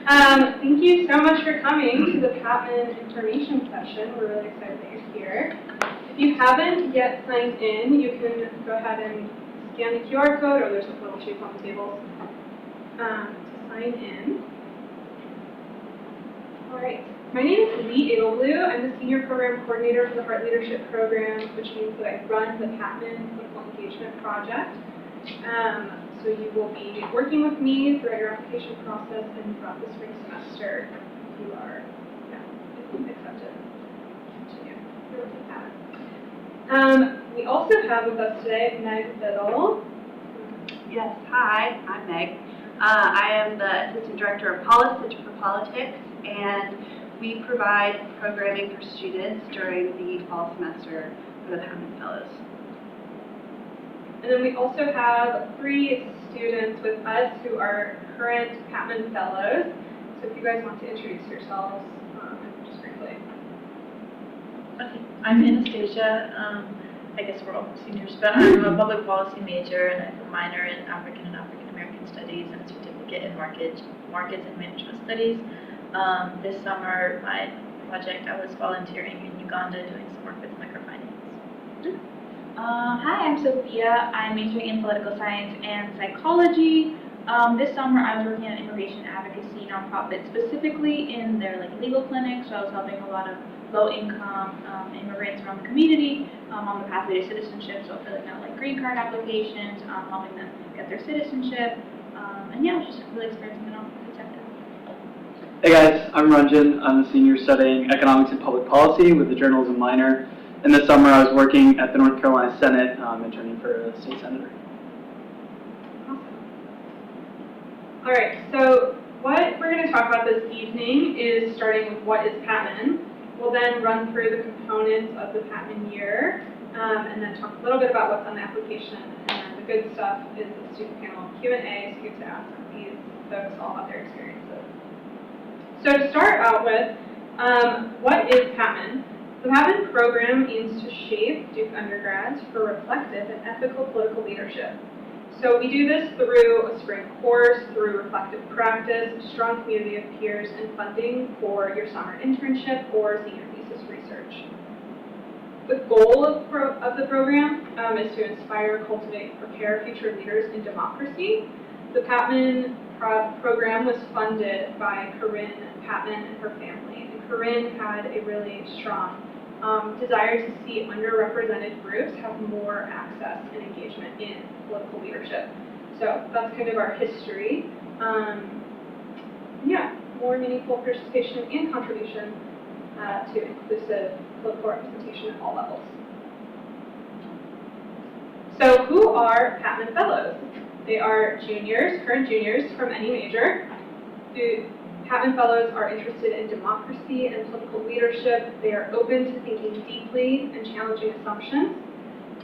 Thank you so much for coming to the Patman information session. We're really excited that you're here. If you haven't yet signed in, you can go ahead and scan the QR code, or there's a little sheet on the table to sign in. All right. My name is Lee Edelblue. I'm the Senior Program Coordinator for the Hart Leadership Program, which means that I run the Patman Political Engagement Project. So you will be working with me throughout your application process and throughout the spring semester if you are accepted. Continue your work with Patman. We also have with us today Meg Biddle. Yes, hi, I'm Meg. I am the Assistant Director of Policy for Politics, and we provide programming for students during the fall semester for the Patman Fellows. And then we also have 3 students with us who are current Patman Fellows. So if you guys want to introduce yourselves, just briefly. Okay, I'm Anastasia. I guess we're all seniors, but I'm a public policy major, and I have a minor in African and African American Studies and a certificate in markets and management studies. This summer, my project, I was volunteering in Uganda doing some work with microfinance. Hi, I'm Sophia. I'm majoring in political science and psychology. This summer I was working at an immigration advocacy nonprofit, specifically in their legal clinics. So I was helping a lot of low-income immigrants around the community on the pathway to citizenship. So filling out green card applications, helping them get their citizenship, and yeah, I was just really experiencing the nonprofit sector. Hey guys, I'm Ranjan. I'm a senior studying economics and public policy with the journalism minor. And this summer I was working at the North Carolina Senate, interning for a state senator. Awesome. All right, so what we're going to talk about this evening is starting with what is Patman. We'll then run through the components of the Patman year, and then talk a little bit about what's on the application. And then the good stuff is the student panel Q&A, so you get to ask these folks all about their experiences. So to start out with, what is Patman? The Patman program aims to shape Duke undergrads for reflective and ethical political leadership. So we do this through a spring course, through reflective practice, a strong community of peers, and funding for your summer internship or senior thesis research. The goal of the program is to inspire, cultivate, and prepare future leaders in democracy. The Patman program was funded by Corinne Patman and her family. And Corinne had a really strong desire to see underrepresented groups have more access and engagement in political leadership. So that's kind of our history. Yeah, more meaningful participation and contribution to inclusive political representation at all levels. So who are Patman Fellows? They are juniors, current juniors from any major. The Patman Fellows are interested in democracy and political leadership. They are open to thinking deeply and challenging assumptions.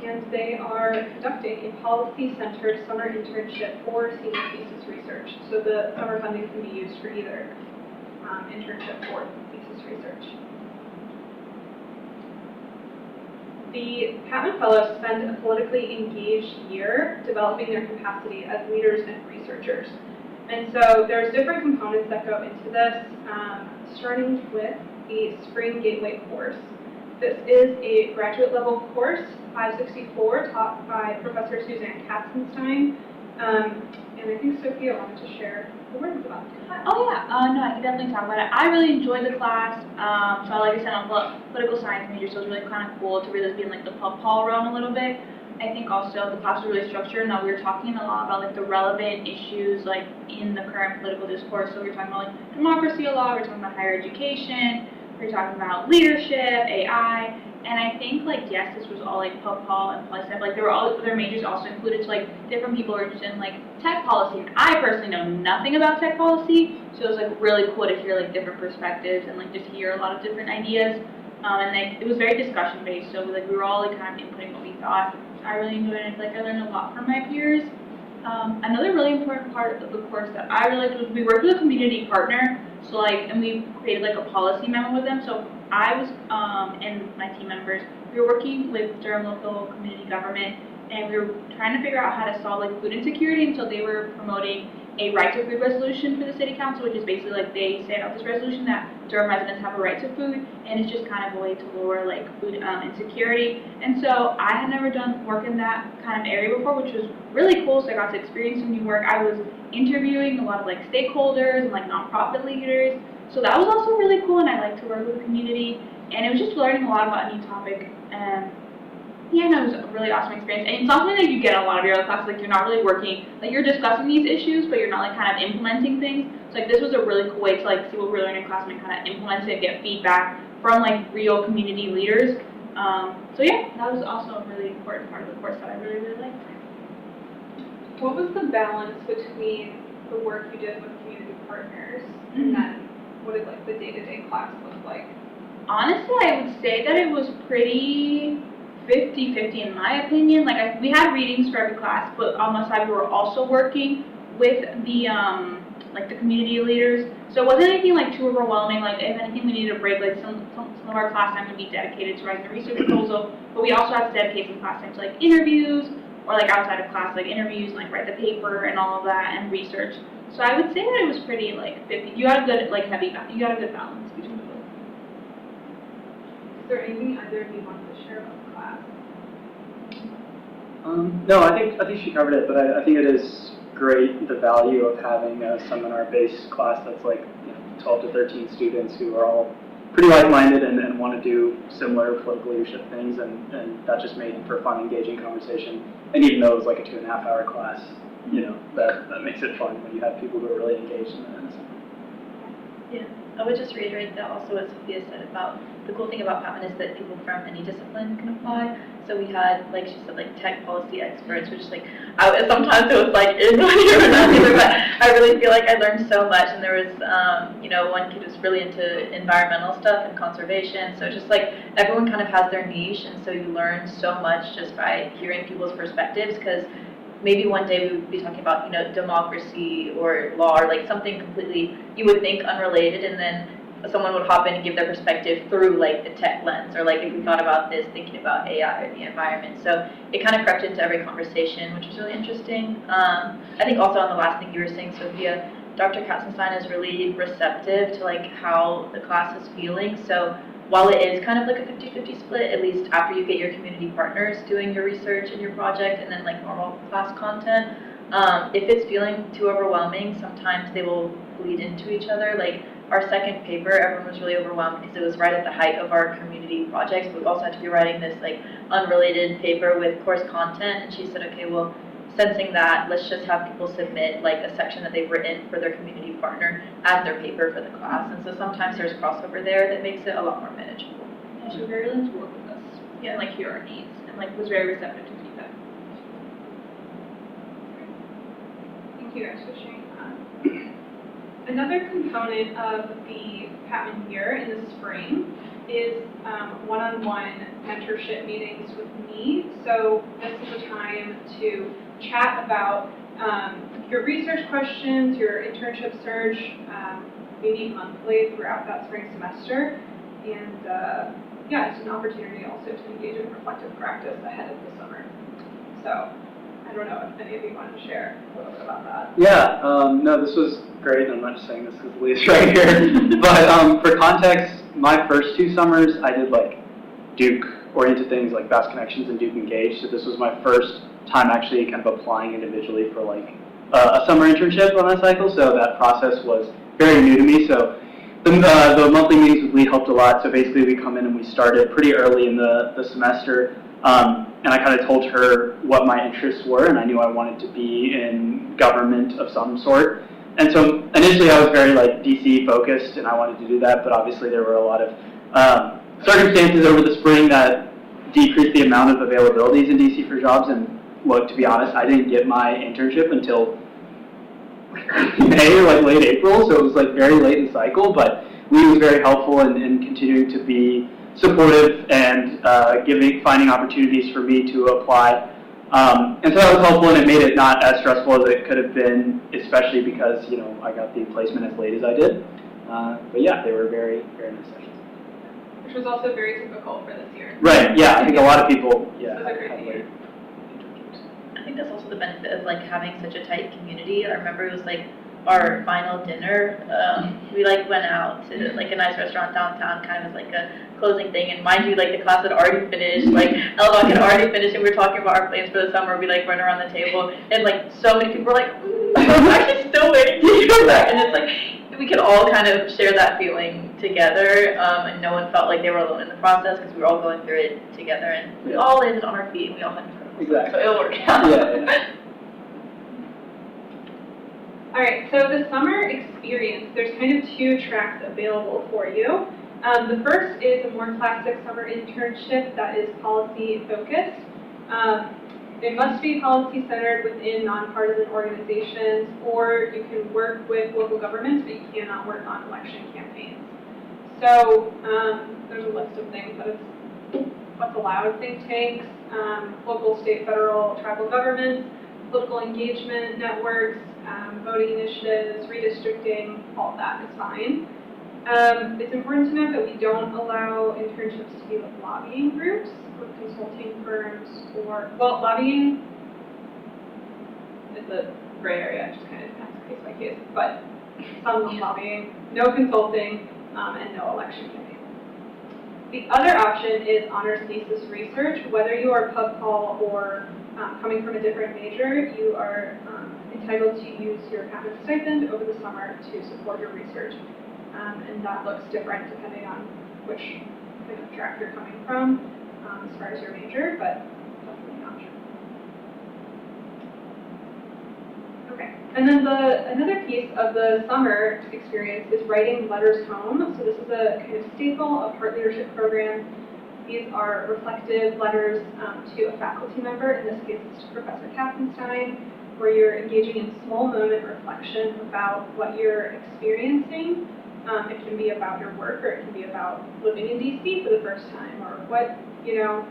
And they are conducting a policy-centered summer internship or senior thesis research. So the summer funding can be used for either internship or thesis research. The Patman Fellows spend a politically engaged year developing their capacity as leaders and researchers. And so there's different components that go into this, starting with the Spring Gateway course. This is a graduate level course, 564, taught by Professor Suzanne Katzenstein. And I think Sophia wanted to share the words about it. Oh yeah, no, I can definitely talk about it. I really enjoyed the class. So like I said, I'm a political science major, so it was really kind of cool to really be in the pub realm a little bit. I think also the class was really structured, and that we were talking a lot about the relevant issues in the current political discourse. So we were talking about democracy a lot, we were talking about higher education, we were talking about leadership, AI, and I think yes, this was all pub pol and plus there were all their majors also included. So different people were interested in tech policy, and I personally know nothing about tech policy, so it was really cool to hear different perspectives and just hear a lot of different ideas. And it was very discussion based, so we were all kind of inputting what we thought. I really enjoyed it. I learned a lot from my peers. Another really important part of the course that I really liked was we worked with a community partner. So and we created a policy memo with them. So I was and my team members, we were working with Durham local community government, and we were trying to figure out how to solve food insecurity. And so they were promoting a right to food resolution for the city council, which is basically like they sent out this resolution that Durham residents have a right to food, and it's just kind of a way to lower like food insecurity. And so I had never done work in that kind of area before, which was really cool. So I got to experience some new work. I was interviewing a lot of like stakeholders and like nonprofit leaders. So that was also really cool, and I like to work with the community. And it was just learning a lot about a new topic. And yeah, no, it was a really awesome experience. And it's something that you get in a lot of your other classes. Like you're not really working, like you're discussing these issues, but you're not like kind of implementing things. So like this was a really cool way to like see what we're learning in class and kind of implement it and get feedback from like real community leaders. So yeah, that was also a really important part of the course that I really, really liked. What was the balance between the work you did with community partners and then what did like the day-to-day class look like? Honestly, I would say that it was pretty 50-50 in my opinion. Like we had readings for every class, but on the side we were also working with the like the community leaders. So it wasn't anything like too overwhelming. Like if anything we needed a break, like some of our class time would be dedicated to writing the research proposal, but we also had to dedicate some class time to like interviews or like outside of class like interviews and like write the paper and all of that and research. So I would say that it was pretty like 50. You got a good like you got a good balance between the both. Is there anything either of you wanted to share about the class? No, I think she covered it, but I think it is great the value of having a seminar-based class that's like 12 to 13 students who are all pretty like-minded and want to do similar political leadership things, and that just made for fun, engaging conversation. And even though it was like a 2.5-hour class, that makes it fun when you have people who are really engaged in it. Yeah, I would just reiterate that also what Sophia said about the cool thing about Patman is that people from any discipline can apply. So we had, like she said, like tech policy experts, which is like, sometimes it was like, is one here or not here, but I really feel like I learned so much. And there was, one kid was really into environmental stuff and conservation. So just like everyone kind of has their niche, and so you learn so much just by hearing people's perspectives, because maybe one day we would be talking about, democracy or law or like something completely you would think unrelated, and then someone would hop in and give their perspective through like the tech lens, or like if we thought about this, thinking about AI or the environment. So it kind of crept into every conversation, which was really interesting. I think also on the last thing you were saying, Sophia, Dr. Katzenstein is really receptive to like how the class is feeling. So while it is kind of like a 50-50 split, at least after you get your community partners doing your research and your project and then like normal class content, if it's feeling too overwhelming, sometimes they will bleed into each other. Like our second paper, everyone was really overwhelmed because it was right at the height of our community projects, but we also had to be writing this like unrelated paper with course content, and she said, okay, well, sensing that, let's just have people submit like a section that they've written for their community partner as their paper for the class. And so sometimes there's crossover there that makes it a lot more manageable. Yeah, she was very willing to work with us and like hear our needs, and like was very receptive to feedback. Thank you guys for sharing that. Another component of the Patman year in the spring is one-on-one mentorship meetings with me. So this is a time to chat about your research questions, your internship search, maybe monthly throughout that spring semester. And it's an opportunity also to engage in reflective practice ahead of the summer. So I don't know if any of you want to share a little bit about that. Yeah, no, this was great. I'm not just saying this because Leah's right here. But for context, my first 2 summers, I did like Duke-oriented things like Fast Connections and Duke Engage. So this was my first time actually kind of applying individually for like a summer internship on that cycle. So that process was very new to me. So the monthly meetings with Lee helped a lot. So basically we come in and we started pretty early in the semester. And I kind of told her what my interests were, and I knew I wanted to be in government of some sort. And so initially I was very like DC focused, and I wanted to do that, but obviously there were a lot of circumstances over the spring that decreased the amount of availabilities in DC for jobs. And look, to be honest, I didn't get my internship until May or like late April, so it was like very late in the cycle, but Lee was very helpful in continuing to be supportive and finding opportunities for me to apply. And so that was helpful, and it made it not as stressful as it could have been, especially because, I got the placement as late as I did. But yeah, they were very, very nice sessions. Which was also very typical for this year. Right, yeah, I think a lot of people, This was a great had year. late internships. think that's also the benefit of like having such a tight community. I remember it was like our final dinner. We like went out to like a nice restaurant downtown, kind of as like a closing thing. And mind you, like the class had already finished, like LVOC had already finished, and we were talking about our plans for the summer. We like run around the table, and like so many people were like, I'm actually still waiting to hear back. And it's like we could all kind of share that feeling together, and no one felt like they were alone in the process because we were all going through it together, and we all landed on our feet, and we all had incredible Exactly. So it'll work out. Yeah. All right, so the summer experience, there's kind of two tracks available for you. The first is a more classic summer internship that is policy focused. It must be policy centered within nonpartisan organizations, or you can work with local governments, but you cannot work on election campaigns. So there's a list of things that is what's allowed: think tanks, local, state, federal, tribal governments, political engagement networks, voting initiatives, redistricting, all of that is fine. It's important to note that we don't allow internships to be with lobbying groups or consulting firms, or, well, lobbying is a gray area, it just kind of depends case by case, but some lobbying, no consulting, and no election campaign. The other option is honors thesis research. Whether you are pub call or coming from a different major, you are entitled to use your Patman stipend over the summer to support your research. And that looks different depending on which kind of track you're coming from as far as your major, but definitely an option. Okay, and then another piece of the summer experience is writing letters home. So this is a kind of staple of Hart Leadership Program. These are reflective letters to a faculty member, in this case it's to Professor Katzenstein, where you're engaging in small moment reflection about what you're experiencing. It can be about your work, or it can be about living in DC for the first time, or what, you know,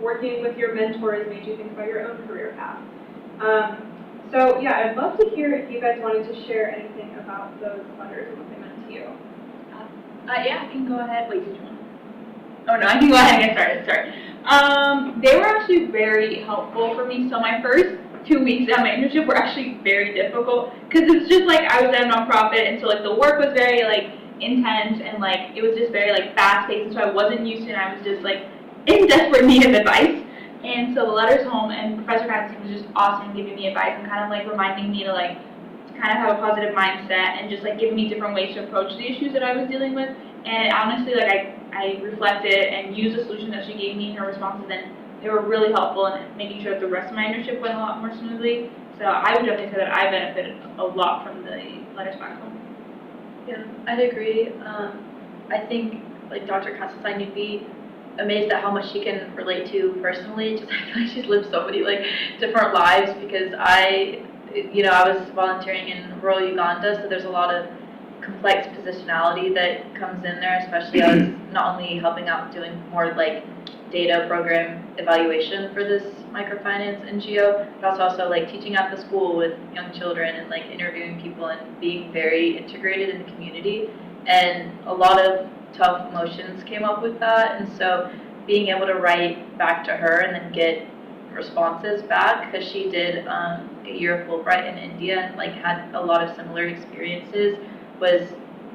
working with your mentor has made you think about your own career path. So yeah, I'd love to hear if you guys wanted to share anything about those letters and what they meant to you. Yeah, I can go ahead. Wait, did you want? Oh no, I can go ahead and get started. Sorry. They were actually very helpful for me. So my first 2 weeks at my internship were actually very difficult because it's just like I was at a nonprofit, and so like the work was very like intense, and like it was just very like fast paced, and so I wasn't used to it, and I was just like in desperate need of advice. And so the letters home, and Professor Katzenstein was just awesome giving me advice and kind of like reminding me to like kind of have a positive mindset, and just like giving me different ways to approach the issues that I was dealing with. And honestly, like I reflected and used the solution that she gave me in her responses, and they were really helpful in making sure that the rest of my internship went a lot more smoothly. So I would definitely say that I benefited a lot from the letters back home. Yeah, I'd agree. I think, like Dr. Katzenstein, you'd be amazed at how much she can relate to personally. Just I feel like she's lived so many like different lives, because I was volunteering in rural Uganda, so there's a lot of complex positionality that comes in there, especially I was not only helping out doing more like data program evaluation for this microfinance NGO, but also like teaching at the school with young children and like interviewing people and being very integrated in the community. And a lot of tough emotions came up with that, and so being able to write back to her and then get responses back, because she did a year of Fulbright in India and like had a lot of similar experiences, was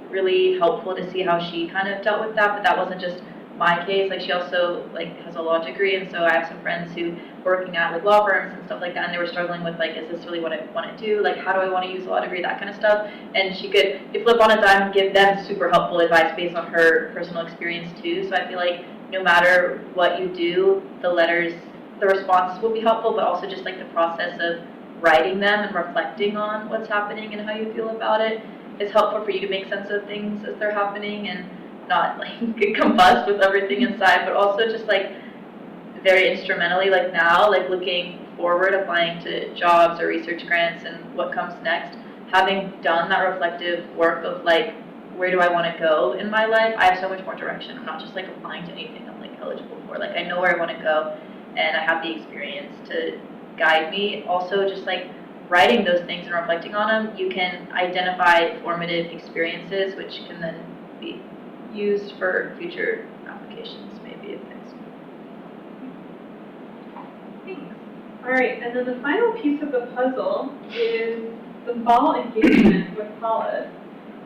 really helpful to see how she kind of dealt with that. But that wasn't just my case. Like she also like has a law degree, and so I have some friends who were working at like law firms and stuff like that, and they were struggling with like, is this really what I want to do? Like, how do I want to use a law degree? That kind of stuff. And she could flip on a dime and give them super helpful advice based on her personal experience too. So I feel like no matter what you do, the letters, the responses will be helpful, but also just like the process of writing them and reflecting on what's happening and how you feel about it is helpful for you to make sense of things as they're happening and not like combust with everything inside, but also just like very instrumentally, like now, like looking forward, applying to jobs or research grants and what comes next, having done that reflective work of like, where do I want to go in my life? I have so much more direction. I'm not just like applying to anything I'm like eligible for. Like I know where I want to go, and I have the experience to guide me. Also, just like writing those things and reflecting on them, you can identify formative experiences, which can then be used for future applications, maybe if it's. Thanks. All All right, and then the final piece of the puzzle is the fall engagement with Paula.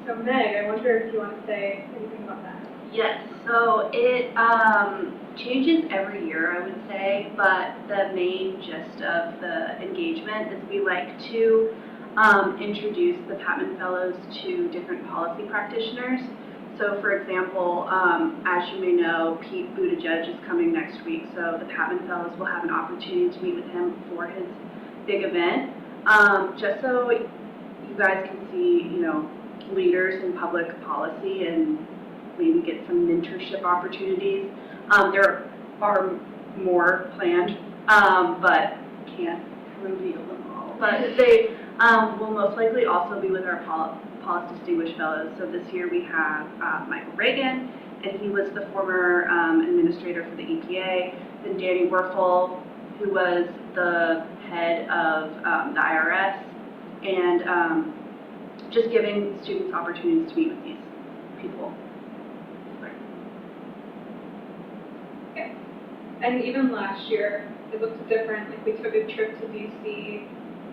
So Meg, I wonder if you want to say anything about that. Yes, so it changes every year, I would say, but the main gist of the engagement is we like to introduce the Patman Fellows to different policy practitioners. So for example, as you may know, Pete Buttigieg is coming next week, so the Patman Fellows will have an opportunity to meet with him for his big event, just so you guys can see, you know, leaders in public policy and maybe get some mentorship opportunities. There are more planned, but can't reveal them all. But they will most likely also be with our Paul's Distinguished Fellows. So this year we have Michael Reagan, and he was the former administrator for the EPA. Then Danny Werfel, who was the head of the IRS, and just giving students opportunities to meet with these people. Okay. And even last year, it looked different. Like we took a trip to DC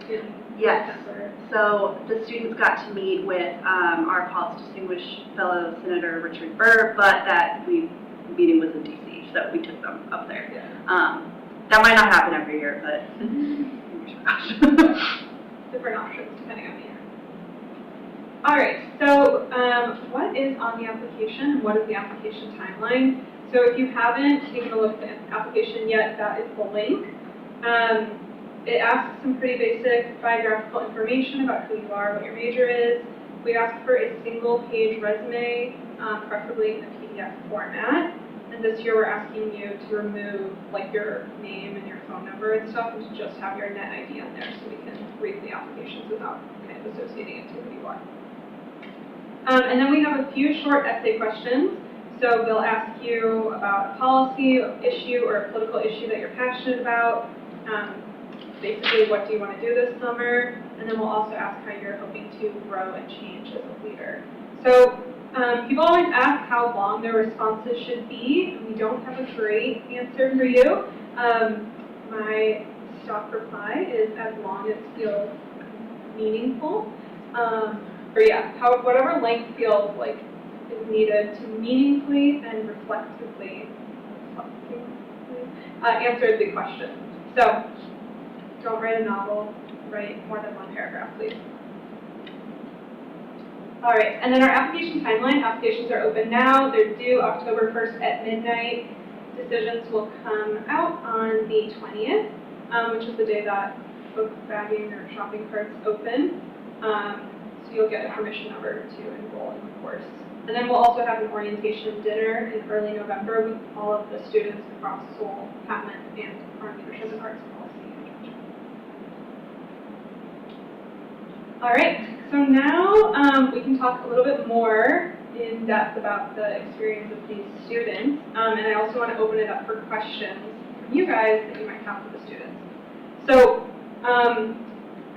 in Yes. December. So the students got to meet with our Paul's Distinguished Fellow Senator Richard Burr, but that meeting was in DC, so we took them up there. Yeah. That might not happen every year, but Different options depending on the year. All right, so what is on the application? What is the application timeline? So if you haven't taken a look at the application yet, that is the link. It asks some pretty basic biographical information about who you are, what your major is. We ask for a single-page resume, preferably in a PDF format. And this year we're asking you to remove like your name and your phone number and stuff, and to just have your net ID on there so we can read the applications without kind of associating it to who you are. And then we have a few short essay questions. So they'll ask you about a policy issue or a political issue that you're passionate about. Basically, what do you want to do this summer? And then we'll also ask how you're hoping to grow and change as a leader. So people always ask how long their responses should be, and we don't have a great answer for you. My stock reply is as long as it feels meaningful. Or yeah, whatever length feels like is needed to meaningfully and reflexively answer the question. So don't write a novel, write more than one paragraph, please. All right, and then our application timeline. Applications are open now. They're due October 1st at midnight. Decisions will come out on the 20th, which is the day that book bagging or shopping carts open. So you'll get a permission number to enroll in the course. And then we'll also have an orientation dinner in early November with all of the students across Seoul, Patman, and our leadership and arts policy. All right, so now we can talk a little bit more in depth about the experience of these students. And I also want to open it up for questions from you guys that you might have for the students. So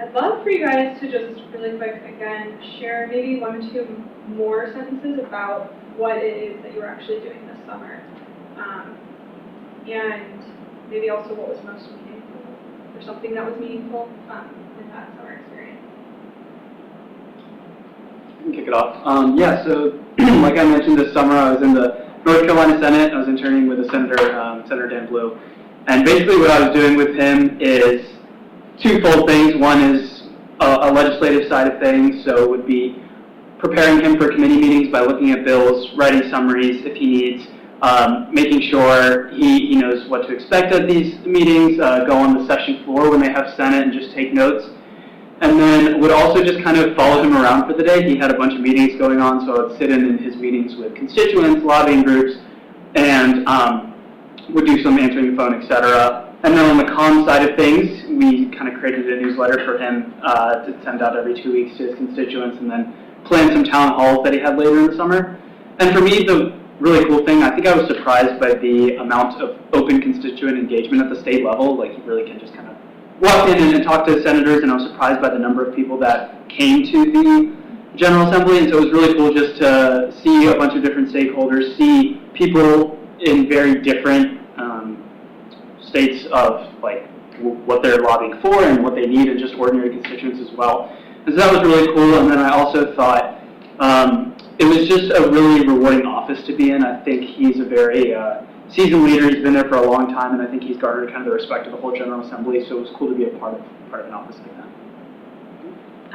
I'd love for you guys to just really quick, again, share maybe 1 or 2 more sentences about what it is that you were actually doing this summer. And maybe also what was most meaningful, or something that was meaningful in that summer experience. I can kick it off. Yeah, so like I mentioned this summer, I was in the North Carolina Senate. I was interning with the Senator, Senator Dan Blue. And basically what I was doing with him is twofold things. One is a legislative side of things, so it would be preparing him for committee meetings by looking at bills, writing summaries if he needs, making sure he knows what to expect at these meetings, go on the session floor when they have Senate and just take notes. And then would also just kind of follow him around for the day. He had a bunch of meetings going on, so I would sit in his meetings with constituents, lobbying groups, and would do some answering the phone, etc. And then on the comm side of things, we kind of created a newsletter for him to send out every 2 weeks to his constituents, and then planned some town halls that he had later in the summer. And for me, the really cool thing, I think I was surprised by the amount of open constituent engagement at the state level. Like, you really can just kind of walk in and talk to senators, and I was surprised by the number of people that came to the General Assembly. And so it was really cool just to see a bunch of different stakeholders, see people in very different states of like what they're lobbying for and what they need, and just ordinary constituents as well. And so that was really cool. And then I also thought it was just a really rewarding office to be in. I think he's a very seasoned leader. He's been there for a long time, and I think he's garnered kind of the respect of the whole General Assembly. So it was cool to be a part of an office like that.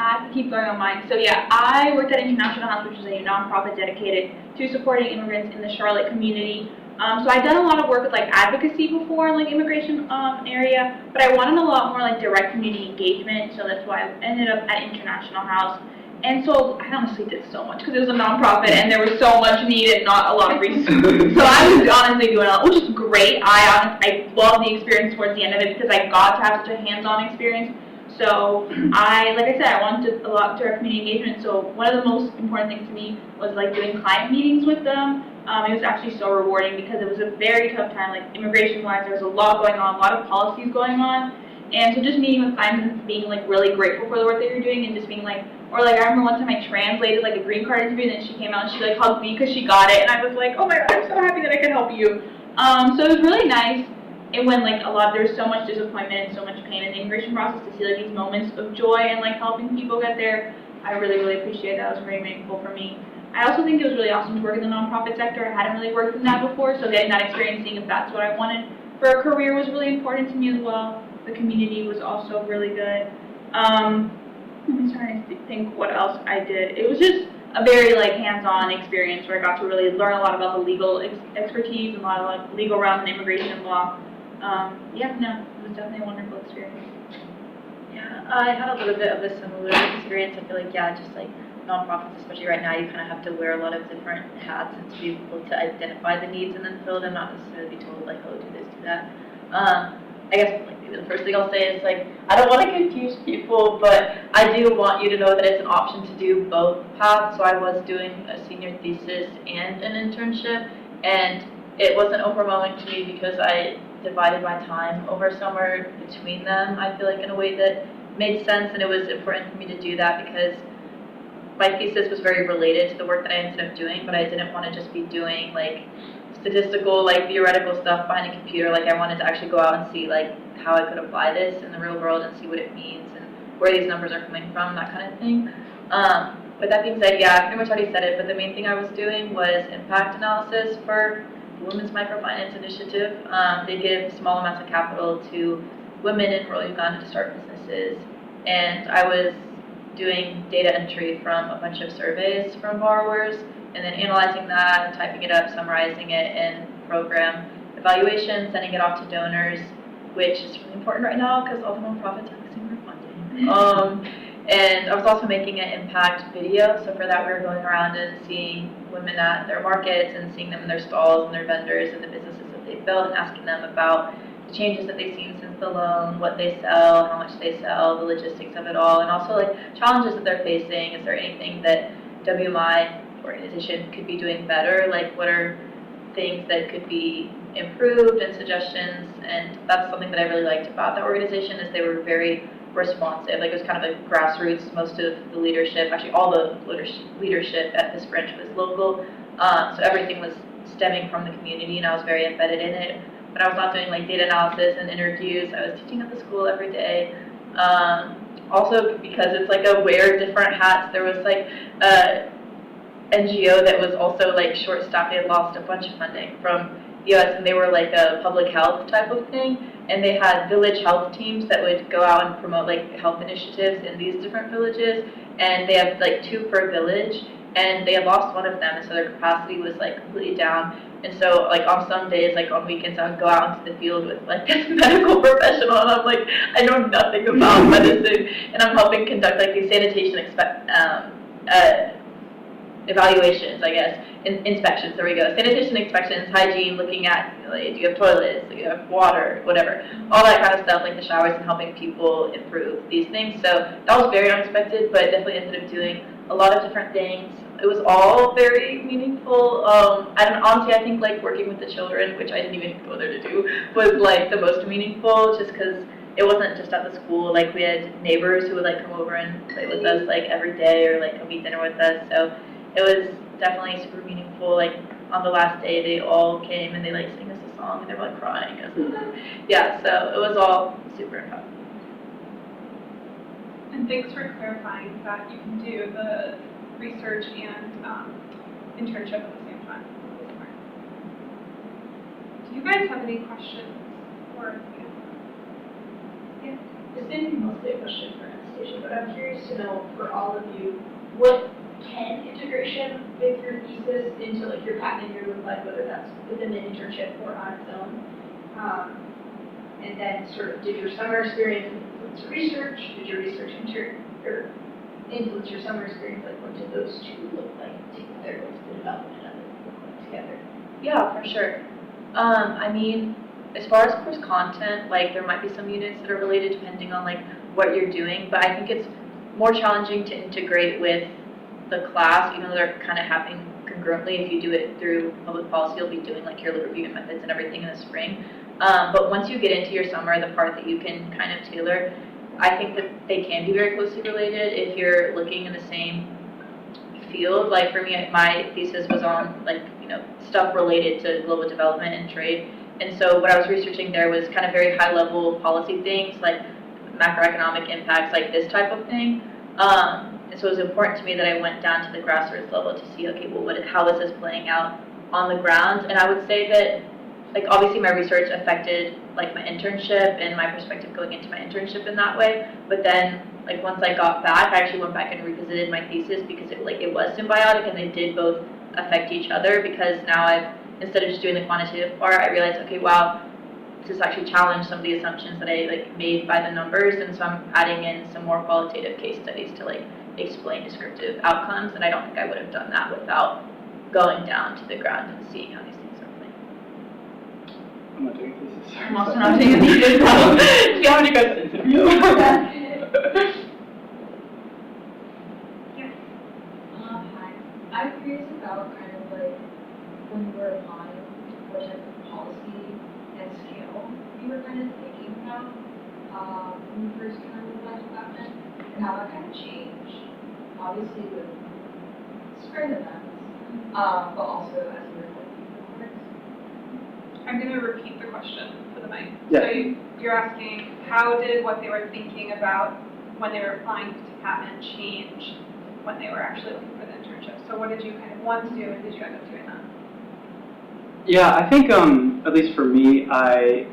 I can keep going on mine. So yeah, I worked at International House, which is a nonprofit dedicated to supporting immigrants in the Charlotte community. So I've done a lot of work with like advocacy before in like immigration area, but I wanted a lot more like direct community engagement. So that's why I ended up at International House. And so I honestly did so much because it was a nonprofit and there was so much need and not a lot of resources. So I was honestly doing a lot, which is great. I love the experience towards the end of it because I got to have such a hands-on experience. So like I said, I wanted a lot of direct community engagement. So one of the most important things to me was like doing client meetings with them. It was actually so rewarding because it was a very tough time, like immigration-wise. There was a lot going on, a lot of policies going on. And so just meeting with clients and being like really grateful for the work that you're doing and just being like, or like I remember one time I translated like a green card interview and then she came out and she like hugged me because she got it and I was like, oh my god, I'm so happy that I could help you. So it was really nice. And when like there's so much disappointment and so much pain in the immigration process, to see like these moments of joy and like helping people get there, I really, really appreciate that. It was very meaningful for me. I also think it was really awesome to work in the nonprofit sector. I hadn't really worked in that before, so getting that experience, seeing if that's what I wanted for a career was really important to me as well. The community was also really good. I'm trying to think what else I did. It was just a very like hands-on experience where I got to really learn a lot about the legal expertise and a lot of like legal realm and immigration law. It was definitely a wonderful experience. Yeah, I had a little bit of a similar experience. I feel like, yeah, just like nonprofits, especially right now, you kind of have to wear a lot of different hats and to be able to identify the needs and then fill them, not necessarily be told like, oh, do this, do that. I guess like maybe the first thing I'll say is like, I don't want to confuse people, but I do want you to know that it's an option to do both paths. So I was doing a senior thesis and an internship, and it wasn't overwhelming to me because I divided my time over summer between them, I feel like, in a way that made sense, and it was important for me to do that because my thesis was very related to the work that I ended up doing, but I didn't want to just be doing like statistical, like theoretical stuff behind a computer. Like I wanted to actually go out and see like how I could apply this in the real world and see what it means and where these numbers are coming from, that kind of thing. With that being said, yeah, I pretty much already said it, but the main thing I was doing was impact analysis for the Women's Microfinance Initiative. They give small amounts of capital to women in rural Uganda to start businesses, and I was doing data entry from a bunch of surveys from borrowers, and then analyzing that and typing it up, summarizing it in program evaluation, sending it off to donors, which is really important right now because all the nonprofits are missing their funding. And I was also making an impact video, so for that we were going around and seeing women at their markets and seeing them in their stalls and their vendors and the businesses that they built and asking them about the changes that they've seen since the loan, what they sell, how much they sell, the logistics of it all, and also like challenges that they're facing. Is there anything that WMI organization could be doing better? Like what are things that could be improved and suggestions? And that's something that I really liked about that organization is they were very responsive. Like it was kind of a grassroots. Most of the leadership, actually all the leadership at this branch was local. So everything was stemming from the community and I was very embedded in it. But I was not doing like data analysis and interviews. I was teaching at the school every day. Also because it's like a wear different hats, there was like a NGO that was also like short-staffed. They had lost a bunch of funding from the US and they were like a public health type of thing. And they had village health teams that would go out and promote like health initiatives in these different villages. And they have like 2 per village. And they had lost one of them, and so their capacity was like completely down. And so like on some days, like on weekends, I would go out into the field with like this medical professional, and I'm like, I know nothing about medicine, and I'm helping conduct like these sanitation evaluations, I guess, inspections. There we go. Sanitation inspections, hygiene, looking at like, do you have toilets, do you have water, whatever, all that kind of stuff, like the showers, and helping people improve these things. So that was very unexpected, but definitely ended up doing a lot of different things. It was all very meaningful. And honestly, I think like working with the children, which I didn't even go there to do, was like the most meaningful, just because it wasn't just at the school. Like we had neighbors who would like come over and play with us like every day, or like come eat dinner with us. So it was definitely super meaningful. Like on the last day, they all came and they like sang us a song and they were like crying. Yeah, so it was all super fun. And thanks for clarifying that you can do the research and internship at the same time. Do you guys have any questions? Or yeah. This may be mostly a question for Anastasia, but I'm curious to know for all of you, what can integration with your thesis into like your patent year look like, whether that's within the internship or on its own? And then sort of, did your summer experience influence your research? Did your research or influence your summer experience? Like, what did those two look like together? What's the development of it look like together? Yeah, for sure. I mean, as far as course content, like there might be some units that are related depending on like what you're doing, but I think it's more challenging to integrate with the class, even though they're kind of happening concurrently. If you do it through public policy, you'll be doing like your lit review methods and everything in the spring. But once you get into your summer, the part that you can kind of tailor, I think that they can be very closely related if you're looking in the same field. Like for me, my thesis was on like, you know, stuff related to global development and trade. And so what I was researching there was kind of very high level policy things like macroeconomic impacts, like this type of thing. And so it was important to me that I went down to the grassroots level to see, okay, well, how is this playing out on the ground? And I would say that, like, obviously my research affected, like, my internship and my perspective going into my internship in that way. But then, like, once I got back, I actually went back and revisited my thesis because it was symbiotic and they did both affect each other, because now instead of just doing the quantitative part, I realized, okay, wow, this has actually challenged some of the assumptions that I made by the numbers, and so I'm adding in some more qualitative case studies to like explain descriptive outcomes, and I don't think I would have done that without going down to the ground and seeing how these things are playing. I'm not doing thesis. I'm also not doing a thesis, so if you have any questions. Hi. I'm curious about kind of like when you were applying, what type of policy and scale you were kind of thinking about when you first kind of applied to Patman, and how that kind of changed, obviously with spring events, but also as you were looking forward. I'm going to repeat the question for the mic. Yeah. So you're asking, how did what they were thinking about when they were applying to Patman change when they were actually looking for the internship? So what did you kind of want to do, and did you end up doing that? Yeah, I think, at least for me, I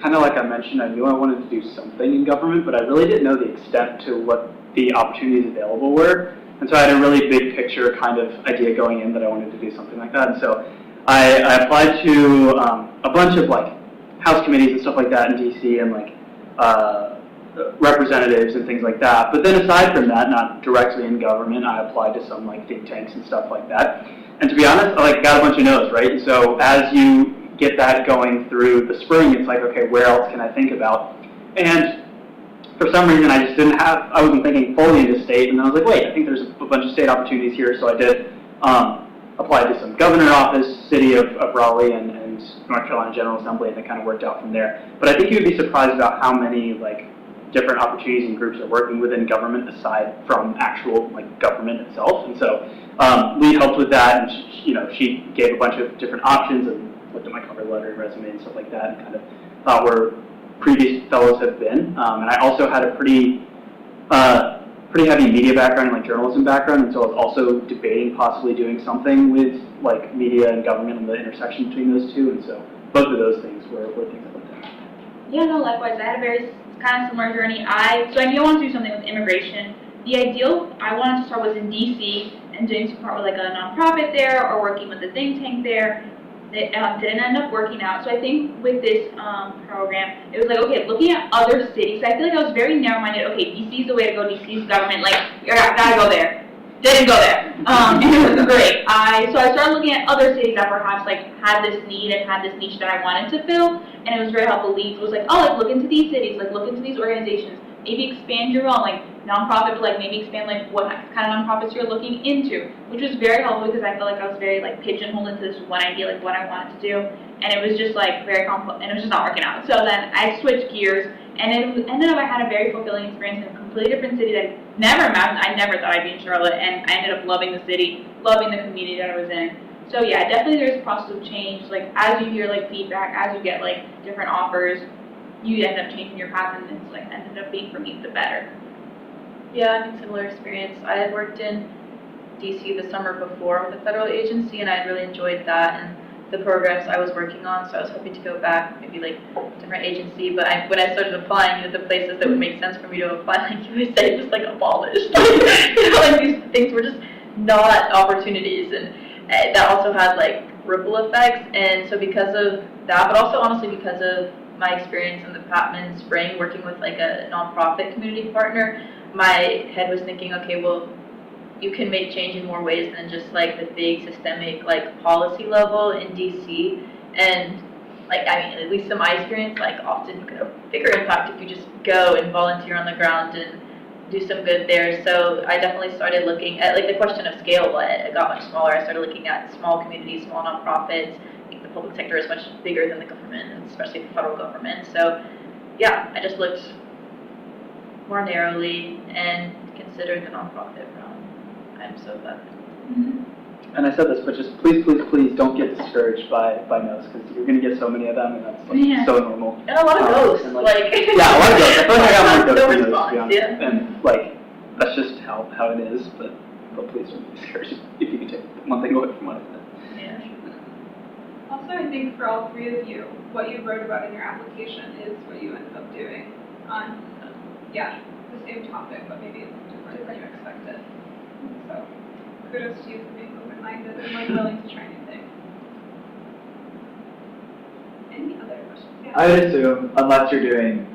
kind of like I mentioned, I knew I wanted to do something in government, but I really didn't know the extent to what the opportunities available were. And so I had a really big picture kind of idea going in that I wanted to do something like that. And so I applied to a bunch of like House committees and stuff like that in DC, and like representatives and things like that. But then aside from that, not directly in government, I applied to some like think tanks and stuff like that. And to be honest, I like got a bunch of no's, right? And so as you get that going through the spring, it's like, okay, where else can I think about? And for some reason, I wasn't thinking fully into state, and I was like, wait, I think there's a bunch of state opportunities here. So I did apply to some governor office, city of Raleigh, and North Carolina General Assembly, and it kind of worked out from there. But I think you'd be surprised about how many like different opportunities and groups are working within government aside from actual like government itself. And so Lee helped with that, and she gave a bunch of different options and looked at my cover letter and resume and stuff like that, and kind of thought where previous fellows have been. And I also had a pretty heavy media background and like journalism background, and so I was also debating possibly doing something with like media and government and the intersection between those two. And so both of those things were things I looked at. Yeah, no, likewise. I had a very kind of similar journey. So I knew I wanted to do something with immigration. The ideal I wanted to start was in DC and doing some part with like a nonprofit there or working with a think tank there. It didn't end up working out. So I think with this program, it was like, okay, looking at other cities. So I feel like I was very narrow-minded. Okay, DC is the way to go. DC is government. Like, gotta go there. Didn't go there. And it was great. So I started looking at other cities that perhaps like had this need and had this niche that I wanted to fill. And it was very helpful. Leads was like, oh, like look into these cities. Like look into these organizations. Maybe expand your own, like nonprofit, but like maybe expand like what kind of nonprofits you're looking into, which was very helpful because I felt like I was very like pigeonholed into this one idea, like what I wanted to do, and it was just like very complex, and it was just not working out. So then I switched gears, and it ended up I had a very fulfilling experience in a completely different city that I never imagined. I never thought I'd be in Charlotte, and I ended up loving the city, loving the community that I was in. So yeah, definitely there's a process of change. Like as you hear like feedback, as you get like different offers, you end up changing your path, and it's like ended up being for me the better. Yeah, I mean, similar experience. I had worked in DC the summer before with a federal agency, and I had really enjoyed that and the programs I was working on, so I was hoping to go back, maybe like different agency, but when I started applying, the places that would make sense for me to apply, like USA, just like abolished. Like these things were just not opportunities, and that also had like ripple effects, and so because of that, but also honestly because of my experience in the Patman spring working with like a nonprofit community partner, my head was thinking, okay, well, you can make change in more ways than just like the big systemic like policy level in DC. And like, I mean, at least in my experience, like often you can have a bigger impact if you just go and volunteer on the ground and do some good there. So I definitely started looking at like the question of scale, but it got much smaller. I started looking at small communities, small nonprofits. I think the public sector is much bigger than the government, and especially the federal government. So yeah, I just looked more narrowly and considered the nonprofit realm. I'm so glad. And I said this, but just please, please, please don't get discouraged by no's, because you're going to get so many of them, and that's like, so normal. And a lot of ghosts, and, like yeah, a lot of ghosts. I feel like I got more no ghosts than response, those, to be honest. yeah. And like, that's just how it is, but please don't be discouraged if you can take one thing away from what I said. Yeah. Also, I think for all three of you, what you wrote about in your application is what you ended up doing on, the same topic, but maybe different than you expected. So, kudos to you for being open-minded and like willing to try new things. Any other questions? Yeah. I would assume, unless you're doing,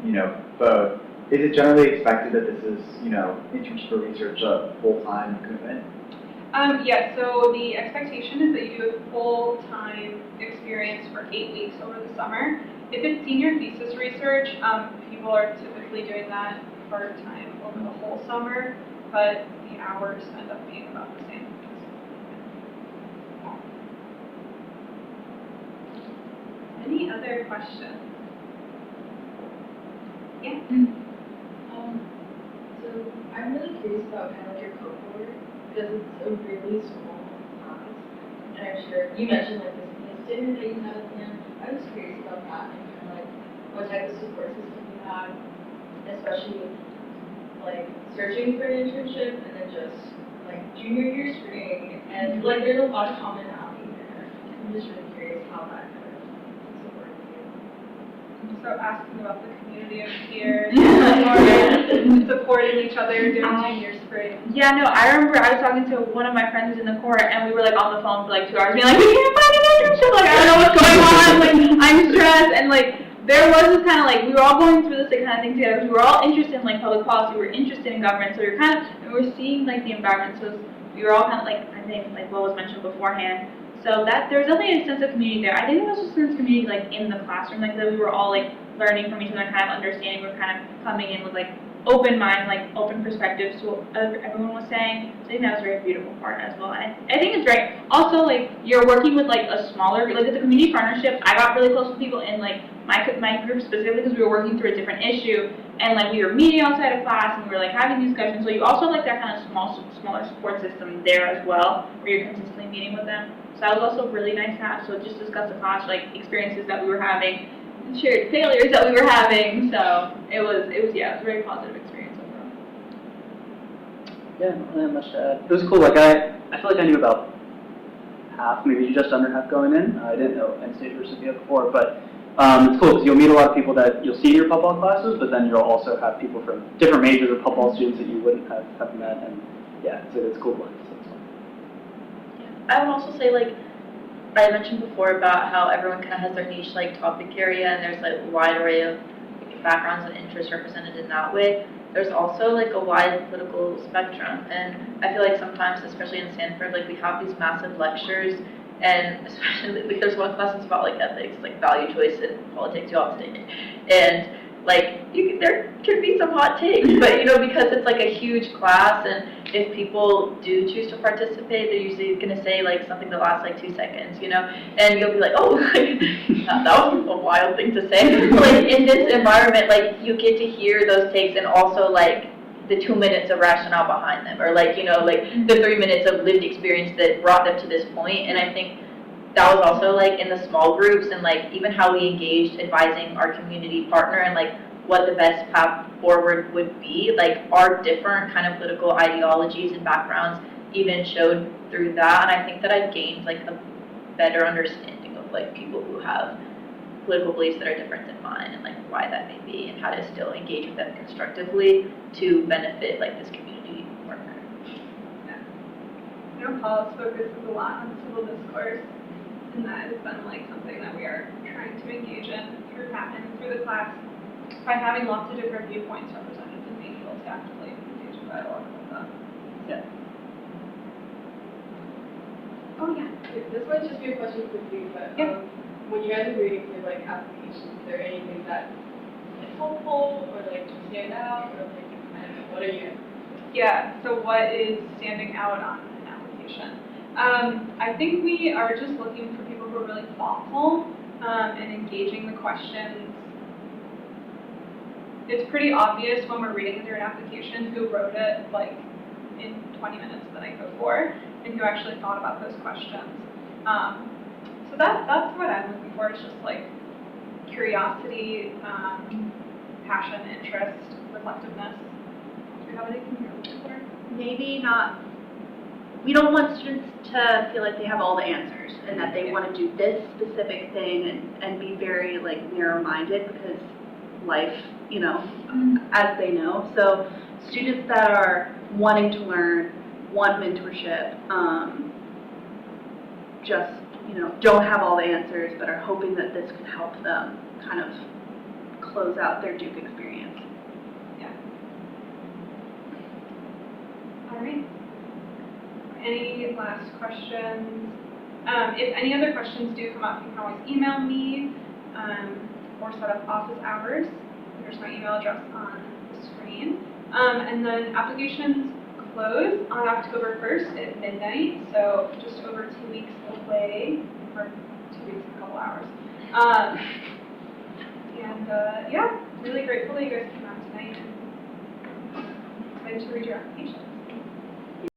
both, is it generally expected that this is, internship or research a full-time commitment? Yeah, so the expectation is that you do a full-time experience for 8 weeks over the summer. If it's senior thesis research, people are typically doing that part-time over the whole summer, but the hours end up being about the same. Any other questions? Yeah. So I'm really curious about kind of like your cohort, because it's a really small class, and I'm sure you mentioned like this student that you had at the end. I was curious about that and kind of like what type of support system you have, especially like searching for an internship and then just like junior year spring, and like there's a lot of commonality there. I'm just really curious how that kind of supported you. So asking about the community of peers, supporting each other during junior spring. Yeah, no, I remember I was talking to one of my friends in the court, and we were like on the phone for like 2 hours, being like, we can't find an internship, like I don't know what's going on, like I'm stressed, and like there was this kind of like, we were all going through this like, kind of thing together, we were all interested in like public policy, we were interested in government, so we were kind of, we were seeing like the environment, so we were all kind of like, I think like what was mentioned beforehand, so that there was definitely a sense of community there. I think there was a sense of community like in the classroom, like that we were all like learning from each other, kind of understanding, we were kind of coming in with like open minds, like open perspectives to what everyone was saying. So I think that was a very beautiful part as well. And I think it's great. Also, like you're working with like a smaller, like at the community partnership, I got really close with people in like my group specifically because we were working through a different issue, and like we were meeting outside of class and we were like having discussions. So you also have, like that kind of smaller support system there as well, where you're consistently meeting with them. So that was also really nice to have. So just discuss the class, like experiences that we were having, shared failures that we were having. So it was a very positive experience overall. Yeah, I don't really have much to add. It was cool. Like I feel like I knew about half, maybe just under half going in. I didn't know Anastasia or Sophia before, but it's cool because you'll meet a lot of people that you'll see in your pub law classes, but then you'll also have people from different majors or pub law students that you wouldn't have met, and yeah, it's cool. So it's fun. I would also say, like, I mentioned before about how everyone kind of has their niche, like, topic area, and there's, like, a wide array of backgrounds and interests represented in that way. There's also, like, a wide political spectrum, and I feel like sometimes, especially in Stanford, like, we have these massive lectures, and especially, like, there's one class that's about, like, ethics, like, value choice in politics, you all have to take it, and like, there could be some hot takes, but because it's like a huge class, and if people do choose to participate, they're usually going to say like something that lasts like 2 seconds, and you'll be like, oh, like, that was a wild thing to say. Like in this environment, like you get to hear those takes and also like the 2 minutes of rationale behind them, or like, you know, like the 3 minutes of lived experience that brought them to this point. And I think that was also like in the small groups and like even how we engaged advising our community partner and like what the best path forward would be. Like our different kind of political ideologies and backgrounds even showed through that. And I think that I gained like a better understanding of like people who have political beliefs that are different than mine and like why that may be and how to still engage with them constructively to benefit like this community partner. You know, Paul's focuses a lot on civil discourse, and that has been like something that we are trying to engage in through Patman and through the class by having lots of different viewpoints represented and being able to actively engage in dialogue with them. Yeah. Oh yeah. This might just be a question for you, but when you guys are reading through like applications, is there anything that is helpful or like to stand out or like I don't know, what are you? Yeah. So what is standing out on an application? I think we are just looking for people who are really thoughtful and engaging the questions. It's pretty obvious when we're reading through an application who wrote it like in 20 minutes the night before and who actually thought about those questions. So that's what I'm looking for. It's just like curiosity, passion, interest, reflectiveness. Do you have anything you're looking for? Maybe not. We don't want students to feel like they have all the answers and that they want to do this specific thing and be very like narrow-minded because life, you know, as they know. So students that are wanting to learn, want mentorship, just, you know, don't have all the answers but are hoping that this can help them kind of close out their Duke experience. Yeah. All right. Any last questions? If any other questions do come up, you can always email me or set up office hours. There's my email address on the screen. And then applications close on October 1st at midnight, so just over 2 weeks away, or 2 weeks and a couple hours. Yeah, really grateful that you guys came out tonight and excited to read your application.